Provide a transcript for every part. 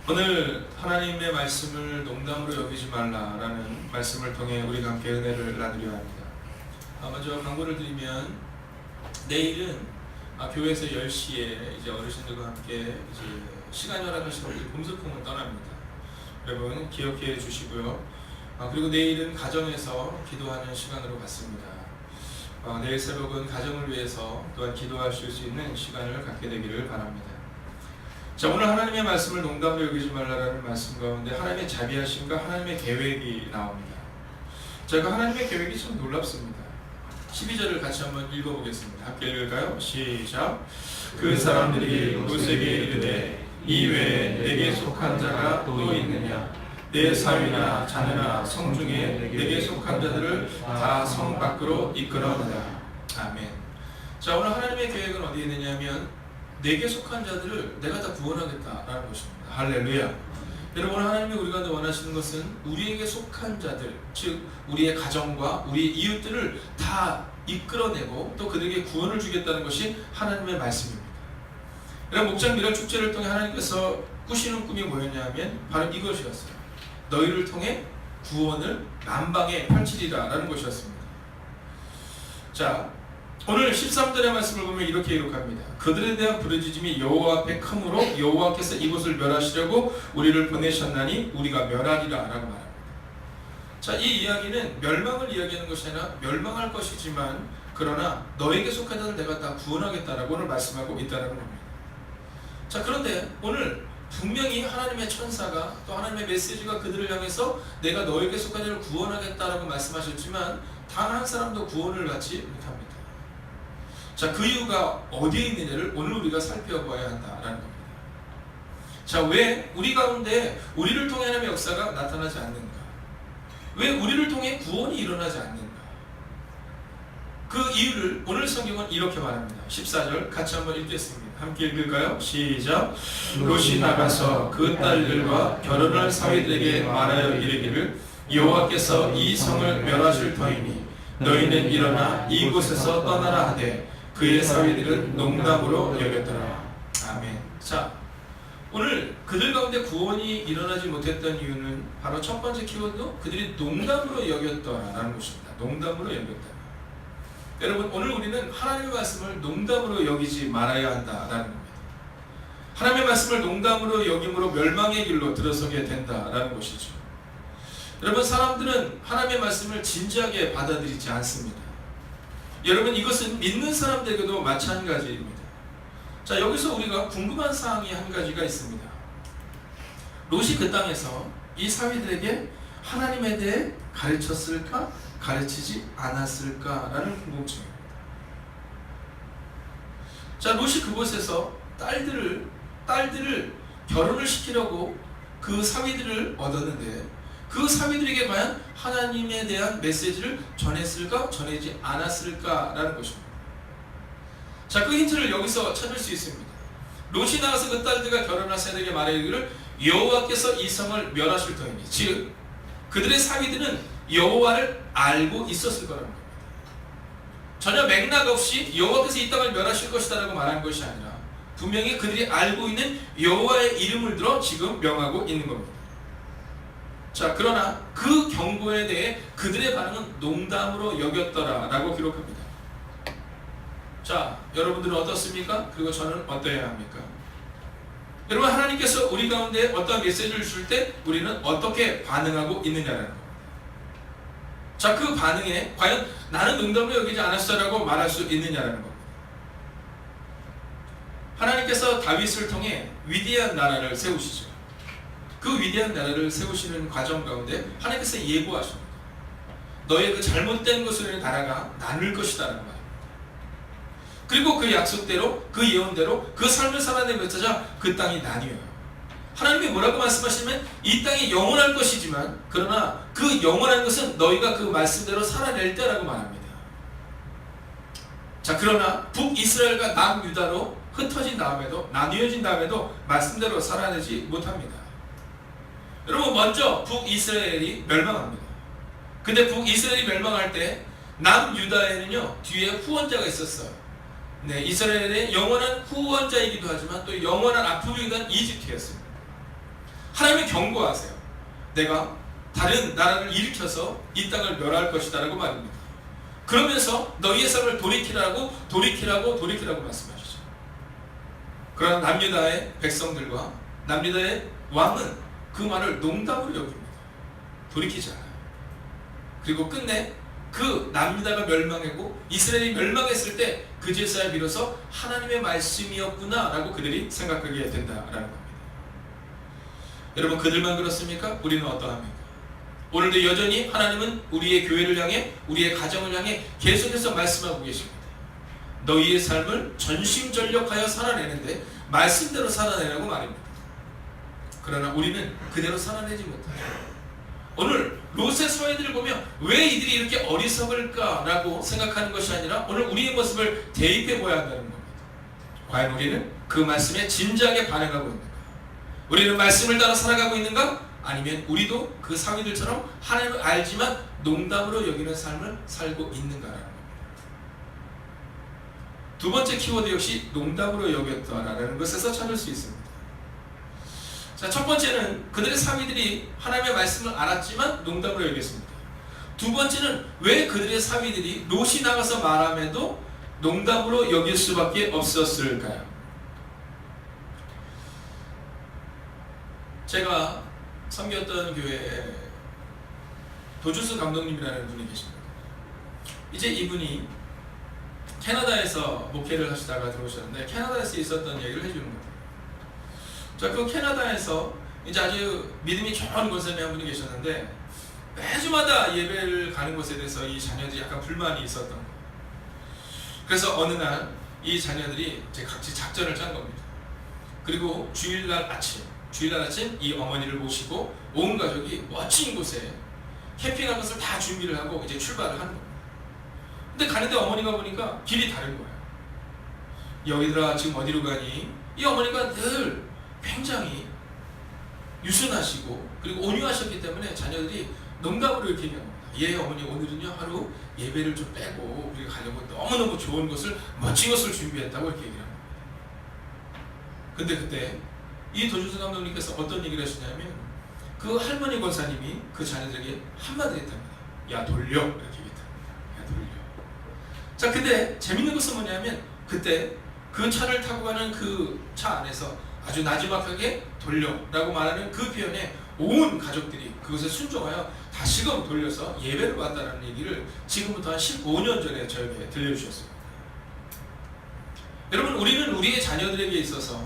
오늘 하나님의 말씀을 농담으로 여기지 말라라는 말씀을 통해 우리가 함께 은혜를 나누려 합니다. 먼저 광고를 드리면 내일은 교회에서 10시에 이제 어르신들과 함께 이제 시간 열악하시는 우리 봄소풍을 떠납니다. 여러분 기억해 주시고요. 그리고 내일은 가정에서 기도하는 시간으로 갔습니다. 내일 새벽은 가정을 위해서 또한 기도하실 수 있는 시간을 갖게 되기를 바랍니다. 자, 오늘 하나님의 말씀을 농담으로 여기지 말라라는 말씀 가운데 하나님의 자비하심과 하나님의 계획이 나옵니다. 제가 하나님의 계획이 참 놀랍습니다. 12절을 같이 한번 읽어보겠습니다. 함께 읽을까요? 시작. 그 사람들이 롯에게 이르되 이 외에 내게 속한 자가 또 있느냐? 내 사위나 자녀나 성 중에 내게 속한 자들을 다 성 밖으로 이끌어내라. 아멘. 자, 오늘 하나님의 계획은 어디에 있느냐면 내게 속한 자들을 내가 다 구원하겠다라는 것입니다. 할렐루야. 여러분, 하나님이 우리 가운데 원하시는 것은 우리에게 속한 자들, 즉 우리의 가정과 우리의 이웃들을 다 이끌어내고 또 그들에게 구원을 주겠다는 것이 하나님의 말씀입니다. 여러분, 목장 미랄 축제를 통해 하나님께서 꾸시는 꿈이 뭐였냐면 바로 이것이었어요. 너희를 통해 구원을 만방에 펼치리라 라는 것이었습니다. 자, 오늘 13절의 말씀을 보면 이렇게 기록합니다. 그들에 대한 부르짖음이 여호와 앞에 크므로 여호와께서 이곳을 멸하시려고 우리를 보내셨나니 우리가 멸하리라 라고 말합니다. 자, 이 이야기는 멸망을 이야기하는 것이 아니라 멸망할 것이지만 그러나 너에게 속한 자를 내가 다 구원하겠다라고 오늘 말씀하고 있다는 겁니다. 자, 그런데 오늘 분명히 하나님의 천사가 또 하나님의 메시지가 그들을 향해서 내가 너에게 속한 자를 구원하겠다라고 말씀하셨지만 단 한 사람도 구원을 받지 못합니다. 자, 그 이유가 어디에 있느냐를 오늘 우리가 살펴봐야 한다라는 겁니다. 자, 왜 우리 가운데 우리를 통해 하나님의 역사가 나타나지 않는가? 왜 우리를 통해 구원이 일어나지 않는가? 그 이유를 오늘 성경은 이렇게 말합니다. 14절 같이 한번 읽겠습니다. 함께 읽을까요? 시작. 롯이 나가서 그 딸들과 결혼할 사위들에게 말하여 이르기를 여호와께서 이 성을 멸하실 터이니 너희는 일어나 이곳에서 떠나라 하되 그의 사위들은 농담으로 여겼더라. 아멘. 자, 오늘 그들 가운데 구원이 일어나지 못했던 이유는 바로 첫 번째 키워드도 그들이 농담으로 여겼더라라는 것입니다. 농담으로 여겼다. 여러분, 오늘 우리는 하나님의 말씀을 농담으로 여기지 말아야 한다라는 겁니다. 하나님의 말씀을 농담으로 여김으로 멸망의 길로 들어서게 된다라는 것이죠. 여러분, 사람들은 하나님의 말씀을 진지하게 받아들이지 않습니다. 여러분, 이것은 믿는 사람들에게도 마찬가지입니다. 자, 여기서 우리가 궁금한 사항이 한 가지가 있습니다. 롯이 그 땅에서 이 사위들에게 하나님에 대해 가르쳤을까? 가르치지 않았을까라는 궁금증입니다. 자, 롯이 그곳에서 딸들을 결혼을 시키려고 그 사위들을 얻었는데 그 사위들에게 과연 하나님에 대한 메시지를 전했을까? 전하지 않았을까라는 것입니다. 자, 그 힌트를 여기서 찾을 수 있습니다. 롯이 나가서 그 딸들과 결혼할 사위들에게 말하기를 여호와께서 이 성을 멸하실 터이니, 즉 그들의 사위들은 여호와를 알고 있었을 거라는 겁니다. 전혀 맥락 없이 여호와께서 이 땅을 멸하실 것이다라고 말한 것이 아니라 분명히 그들이 알고 있는 여호와의 이름을 들어 지금 명하고 있는 겁니다. 자, 그러나 그 경고에 대해 그들의 반응은 농담으로 여겼더라라고 기록합니다. 자, 여러분들은 어떻습니까? 그리고 저는 어떠해야 합니까? 여러분, 하나님께서 우리 가운데 어떤 메시지를 줄 때 우리는 어떻게 반응하고 있느냐라는 겁니다. 자, 그 반응에 과연 나는 농담으로 여기지 않았어라고 말할 수 있느냐라는 겁니다. 하나님께서 다윗을 통해 위대한 나라를 세우시죠. 그 위대한 나라를 세우시는 과정 가운데 하나님께서 예고하십니다. 너의 그 잘못된 것으로 인해 나라가 나눌 것이다라는 말입니다. 그리고 그 약속대로, 그 예언대로 그 삶을 살아내면서 그 땅이 나뉘어요. 하나님이 뭐라고 말씀하시면 이 땅이 영원할 것이지만 그러나 그 영원한 것은 너희가 그 말씀대로 살아낼 때라고 말합니다. 자, 그러나 북이스라엘과 남유다로 흩어진 다음에도, 나뉘어진 다음에도 말씀대로 살아내지 못합니다. 여러분, 먼저 북이스라엘이 멸망합니다. 근데 북이스라엘이 멸망할 때 남유다에는요 뒤에 후원자가 있었어요. 네, 이스라엘의 영원한 후원자이기도 하지만 또 영원한 아픔이기도 한 이집트였습니다. 경고하세요. 내가 다른 나라를 일으켜서 이 땅을 멸할 것이다 라고 말합니다. 그러면서 너희의 삶을 돌이키라고 말씀하시죠. 그러나 남유다의 백성들과 남유다의 왕은 그 말을 농담으로 여깁니다. 돌이키지 않아요. 그리고 끝내 그 남유다가 멸망하고 이스라엘이 멸망했을 때 그제서야 비로소 하나님의 말씀이었구나 라고 그들이 생각하게 된다라는 겁니다. 여러분, 그들만 그렇습니까? 우리는 어떠합니까? 오늘도 여전히 하나님은 우리의 교회를 향해, 우리의 가정을 향해 계속해서 말씀하고 계십니다. 너희의 삶을 전심전력하여 살아내는데 말씀대로 살아내라고 말입니다. 그러나 우리는 그대로 살아내지 못해요. 오늘 롯의 소외들을 보면 왜 이들이 이렇게 어리석을까라고 생각하는 것이 아니라 오늘 우리의 모습을 대입해 보아야 한다는 겁니다. 과연 우리는 그 말씀에 진지하게 반응하고 있는가? 우리는 말씀을 따라 살아가고 있는가? 아니면 우리도 그 사위들처럼 하나님을 알지만 농담으로 여기는 삶을 살고 있는가라는 겁니다. 두 번째 키워드 역시 농담으로 여겼다라는 것에서 찾을 수 있습니다. 자, 첫 번째는 그들의 사위들이 하나님의 말씀을 알았지만 농담으로 여겼습니다. 두 번째는 왜 그들의 사위들이 롯이 나가서 말함에도 농담으로 여길 수밖에 없었을까요? 제가 섬겼던 교회에 도주수 감독님이라는 분이 계십니다. 이제 이분이 캐나다에서 목회를 하시다가 들어오셨는데 캐나다에서 있었던 얘기를 해주는 거예요. 자, 그 캐나다에서 이제 아주 믿음이 좋은 권사님 한 분이 계셨는데 매주마다 예배를 가는 것에 대해서 이 자녀들이 약간 불만이 있었던 거예요. 그래서 어느 날 이 자녀들이 이제 각지 작전을 짠 겁니다. 그리고 주일날 아침 이 어머니를 모시고 온 가족이 멋진 곳에 캠핑할 것을 다 준비를 하고 이제 출발을 하는 겁니다. 근데 가는데 어머니가 보니까 길이 다른 거예요. 여기들아 지금 어디로 가니? 이 어머니가 늘 굉장히 유순하시고 그리고 온유하셨기 때문에 자녀들이 농담으로 이렇게 얘기합니다. 예 어머니, 오늘은요 하루 예배를 좀 빼고 우리가 가려고 너무너무 좋은 것을, 멋진 것을 준비했다고 이렇게 얘기를 합니다. 근데 그때 이 도주수 감독님께서 어떤 얘기를 하시냐면 그 할머니 권사님이 그 자녀들에게 한마디 했답니다. 야 돌려, 이렇게 얘기했답니다. 야 돌려. 자, 근데 재밌는 것은 뭐냐면 그때 그 차를 타고 가는 그 차 안에서 아주 나지막하게 돌려라고 말하는 그 표현에 온 가족들이 그것에 순종하여 다시금 돌려서 예배를 받았다는 얘기를 지금부터 한 15년 전에 저에게 들려주셨습니다. 여러분, 우리는 우리의 자녀들에게 있어서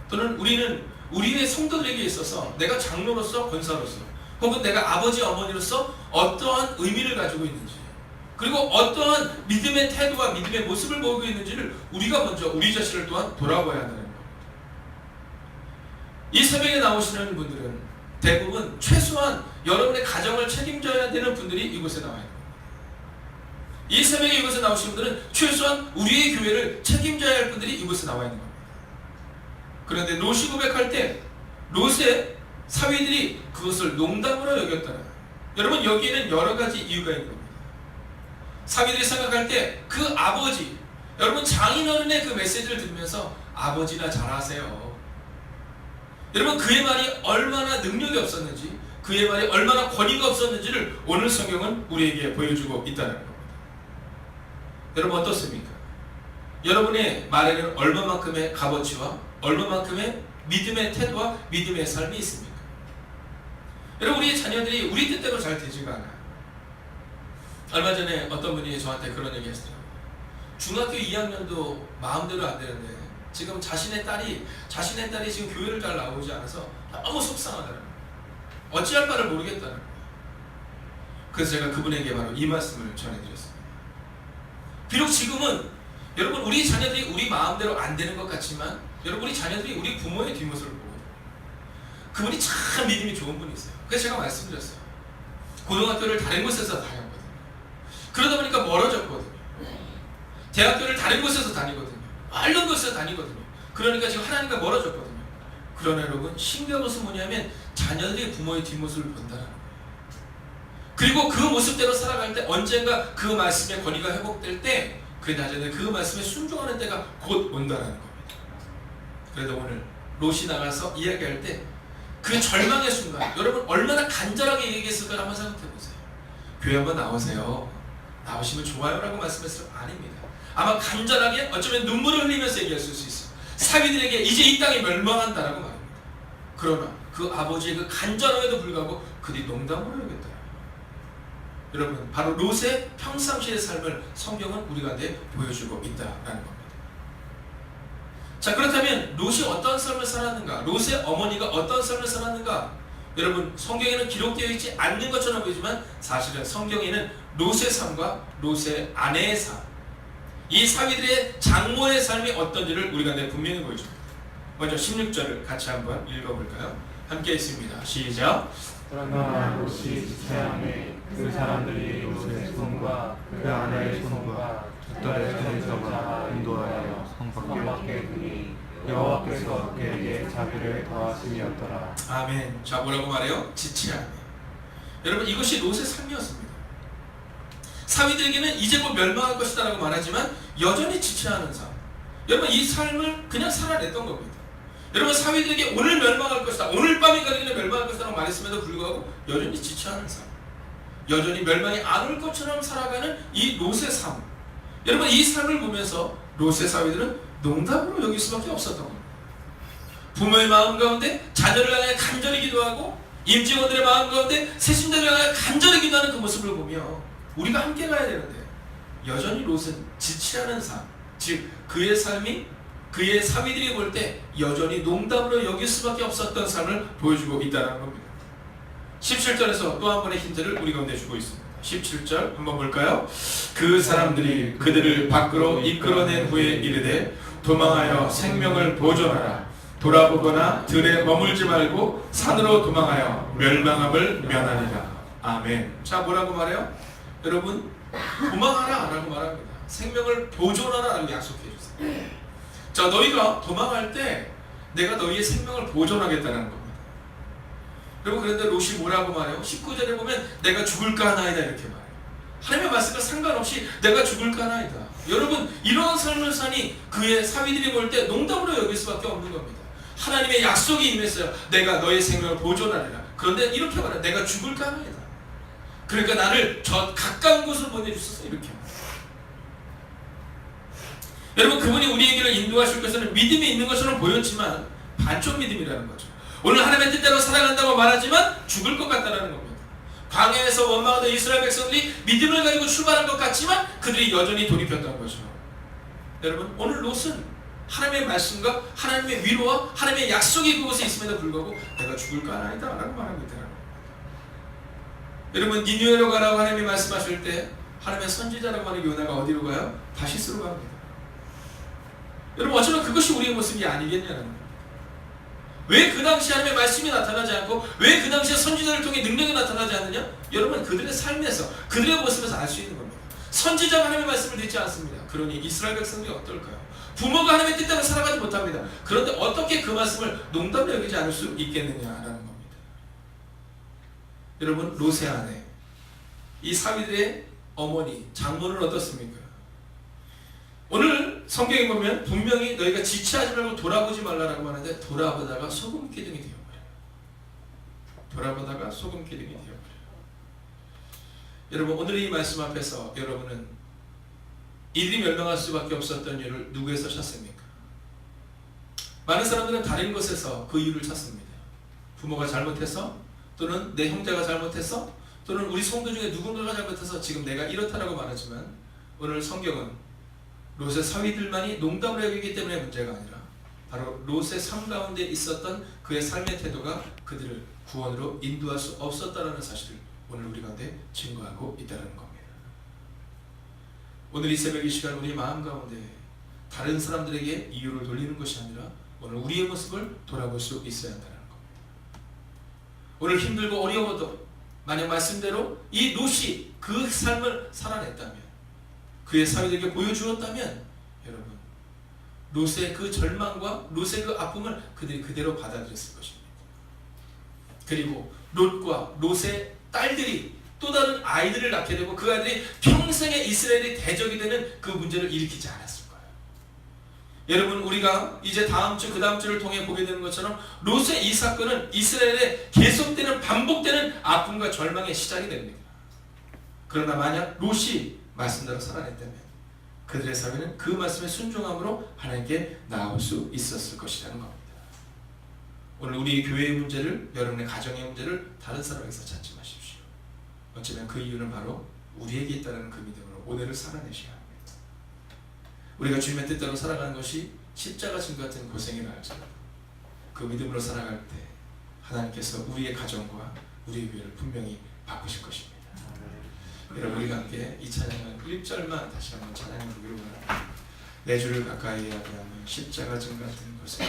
또는 우리는 우리의 성도들에게 있어서 내가 장로로서, 권사로서 혹은 내가 아버지, 어머니로서 어떠한 의미를 가지고 있는지 그리고 어떠한 믿음의 태도와 믿음의 모습을 보이고 있는지를 우리가 먼저 우리 자신을 또한 돌아봐야 한다는 겁니다. 이 새벽에 나오시는 분들은 대부분 최소한 여러분의 가정을 책임져야 되는 분들이 이곳에 나와야 됩니다. 이 새벽에 이곳에 나오신 분들은 최소한 우리의 교회를 책임져야 할 분들이 이곳에 나와 있는 겁니다. 그런데 롯이 고백할 때 롯의 사위들이 그것을 농담으로 여겼다는, 여러분 여기에는 여러 가지 이유가 있는 겁니다. 사위들이 생각할 때 그 아버지, 여러분 장인어른의 그 메시지를 들으면서 아버지나 잘하세요. 여러분 그의 말이 얼마나 능력이 없었는지, 그의 말이 얼마나 권위가 없었는지를 오늘 성경은 우리에게 보여주고 있다는 겁니다. 여러분 어떻습니까? 여러분의 말에는 얼마만큼의 값어치와 얼마만큼의 믿음의 태도와 믿음의 삶이 있습니까? 여러분 우리의 자녀들이 우리 뜻대로 잘 되지가 않아요. 얼마 전에 어떤 분이 저한테 그런 얘기 했어요. 중학교 2학년도 마음대로 안 되는데 지금 자신의 딸이 지금 교회를 잘 나오지 않아서 너무 속상하다는 거예요. 어찌할 바를 모르겠다는 거예요. 그래서 제가 그분에게 바로 이 말씀을 전해드렸습니다. 비록 지금은 여러분 우리 자녀들이 우리 마음대로 안 되는 것 같지만 여러분 우리 자녀들이 우리 부모의 뒷모습을 보고 그분이 참 믿음이 좋은 분이 있어요. 그래서 제가 말씀드렸어요. 고등학교를 다른 곳에서 다녔거든요. 그러다 보니까 멀어졌거든요. 대학교를 다른 곳에서 다니거든요. 멀른 곳에서 다니거든요. 그러니까 지금 하나님과 멀어졌거든요. 그러나 여러분 신기한 것은 뭐냐면 자녀들이 부모의 뒷모습을 본다는 거예요. 그리고 그 모습대로 살아갈 때 언젠가 그 말씀의 권위가 회복될 때 그 자녀들 그 말씀에 순종하는 때가 곧 온다는 겁니다. 그래도 오늘 롯이 나가서 이야기할 때 그 절망의 순간 여러분 얼마나 간절하게 얘기했을까 한번 생각해 보세요. 교회 한번 나오세요. 나오시면 좋아요라고 말씀했어요? 아닙니다. 아마 간절하게 어쩌면 눈물을 흘리면서 얘기했을 수 있어요. 사위들에게 이제 이 땅이 멸망한다라고 말합니다. 그러나 그 아버지의 그 간절함에도 불구하고 그들이 농담으로 여겼다. 여러분 바로 롯의 평상시의 삶을 성경은 우리 가운데 보여주고 있다라는 겁니다. 자, 그렇다면 롯이 어떤 삶을 살았는가? 롯의 어머니가 어떤 삶을 살았는가? 여러분 성경에는 기록되어 있지 않는 것처럼 보이지만 사실은 성경에는 롯의 삶과 롯의 아내의 삶, 이 사위들의 장모의 삶이 어떤지를 우리가 분명히 보여줍니다. 먼저 16절을 같이 한번 읽어볼까요? 함께 있습니다. 시작. 그러나 롯이 지체함에 그 사람들이 롯의 손과 그 아내의 손과 두 딸의 손을 잡아 인도하여 성 밖에 두니 여호와께서 그에게 자비를 더하심이었더라. 아멘. 자, 뭐라고 말해요? 지체함에. 여러분 이것이 롯의 삶이었습니다. 사위들에게는 이제 곧 멸망할 것이다 라고 말하지만 여전히 지체하는 삶. 여러분 이 삶을 그냥 살아냈던 겁니다. 여러분 사위들에게 오늘 멸망할 것이다, 오늘 밤이 가리면 멸망할 것이다 라고 말했음에도 불구하고 여전히 지체하는 삶, 여전히 멸망이 안 올 것처럼 살아가는 이 롯의 삶. 여러분 이 삶을 보면서 롯의 사위들은 농담으로 여길 수밖에 없었던 겁니다. 부모의 마음 가운데 자녀를 향해 간절히 기도하고 임직원들의 마음 가운데 세신자를 향해 간절히 기도하는 그 모습을 보며 우리가 함께 가야 되는데 여전히 롯은 지체하는 삶, 즉 그의 삶이 그의 사위들이 볼 때 여전히 농담으로 여길 수밖에 없었던 삶을 보여주고 있다는 겁니다. 17절에서 또 한 번의 힌트를 우리 가운데 주고 있습니다. 17절 한번 볼까요? 그 사람들이 그들을 밖으로 이끌어낸 후에 이르되 도망하여 생명을 보존하라. 돌아보거나 들에 머물지 말고 산으로 도망하여 멸망함을 면하리라. 아멘. 자, 뭐라고 말해요? 여러분 도망하라 라고 말합니다. 생명을 보존하라 라고 약속해 주세요. 자, 너희가 도망할 때 내가 너희의 생명을 보존하겠다는 겁니다. 여러분 그런데 롯이 뭐라고 말해요? 19절에 보면 내가 죽을까 하나이다 이렇게 말해요. 하나님의 말씀과 상관없이 내가 죽을까 하나이다. 여러분 이런 삶을 사니 그의 사위들이 볼 때 농담으로 여길 수밖에 없는 겁니다. 하나님의 약속이 임했어요. 내가 너의 생명을 보존하리라. 그런데 이렇게 말해요. 내가 죽을까 하나이다. 그러니까 나를 저 가까운 곳으로 보내주소서 이렇게 말해요. 여러분 그분이 우리에게를 인도하실 것은 믿음이 있는 것처럼 보였지만 반쪽 믿음이라는 거죠. 오늘 하나님의 뜻대로 살아간다고 말하지만 죽을 것 같다는 겁니다. 광야에서 원망하던 이스라엘 백성들이 믿음을 가지고 출발한 것 같지만 그들이 여전히 돌이켰던 거죠. 여러분 오늘 롯은 하나님의 말씀과 하나님의 위로와 하나님의 약속이 그곳에 있음에도 불구하고 내가 죽을까 하나이다 라고 말하고 있다는 겁니다. 여러분 니느웨로 가라고 하나님이 말씀하실 때 하나님의 선지자라고 하는 요나가 어디로 가요? 다시스로 갑니다. 여러분 어쩌면 그것이 우리의 모습이 아니겠냐는 거예요. 왜 그 당시 하나님의 말씀이 나타나지 않고 왜 그 당시에 선지자를 통해 능력이 나타나지 않느냐? 여러분 그들의 삶에서 그들의 모습에서 알 수 있는 겁니다. 선지자가 하나님의 말씀을 듣지 않습니다. 그러니 이스라엘 백성들이 어떨까요? 부모가 하나님의 뜻대로 살아가지 못합니다. 그런데 어떻게 그 말씀을 농담으로 여기지 않을 수 있겠느냐라는 겁니다. 여러분 롯의 아내, 이 사위들의 어머니, 장모는 어떻습니까? 오늘 성경에 보면 분명히 너희가 지체하지 말고 돌아보지 말라라고 하는데 돌아보다가 소금 기둥이 되어버려요. 돌아보다가 소금 기둥이 되어버려요. 여러분 오늘 이 말씀 앞에서 여러분은 이들이 멸망할 수밖에 없었던 이유를 누구에서 찾습니까? 많은 사람들은 다른 곳에서 그 이유를 찾습니다. 부모가 잘못해서 또는 내 형제가 잘못해서 또는 우리 성도 중에 누군가가 잘못해서 지금 내가 이렇다라고 말하지만 오늘 성경은 롯의 사위들만이 농담으로 여기기 때문에 문제가 아니라 바로 롯의 삶 가운데 있었던 그의 삶의 태도가 그들을 구원으로 인도할 수 없었다는 사실을 오늘 우리 가운데 증거하고 있다는 겁니다. 오늘 이 새벽 이 시간 우리 마음 가운데 다른 사람들에게 이유를 돌리는 것이 아니라 오늘 우리의 모습을 돌아볼 수 있어야 한다는 겁니다. 오늘 힘들고 어려워도 만약 말씀대로 이 롯이 그 삶을 살아냈다면 그의 사위들에게 보여주었다면 여러분 롯의 그 절망과 롯의 그 아픔을 그들이 그대로 받아들였을 것입니다. 그리고 롯과 롯의 딸들이 또 다른 아이들을 낳게 되고 그 아이들이 평생에 이스라엘의 대적이 되는 그 문제를 일으키지 않았을 거예요. 여러분, 우리가 이제 다음 주, 그 다음 주를 통해 보게 되는 것처럼 롯의 이 사건은 이스라엘의 계속되는 반복되는 아픔과 절망의 시작이 됩니다. 그러나 만약 롯이 말씀대로 살아냈다면 그들의 사회는 그 말씀에 순종함으로 하나님께 나아올 수 있었을 것이라는 겁니다. 오늘 우리 교회의 문제를, 여러분의 가정의 문제를 다른 사람에게서 찾지 마십시오. 어쩌면 그 이유는 바로 우리에게 있다는 그 믿음으로 오늘을 살아내셔야 합니다. 우리가 주님의 뜻대로 살아가는 것이 십자가 진 같은 고생이라 할지라도 그 믿음으로 살아갈 때 하나님께서 우리의 가정과 우리의 교회를 분명히 바꾸실 것입니다. 여러분, 우리가 함께 이 찬양은 1절만 다시 한번 찬양해 보기로 원합니다. 내 주를 가까이 하게 하면 십자가 진 같은 고생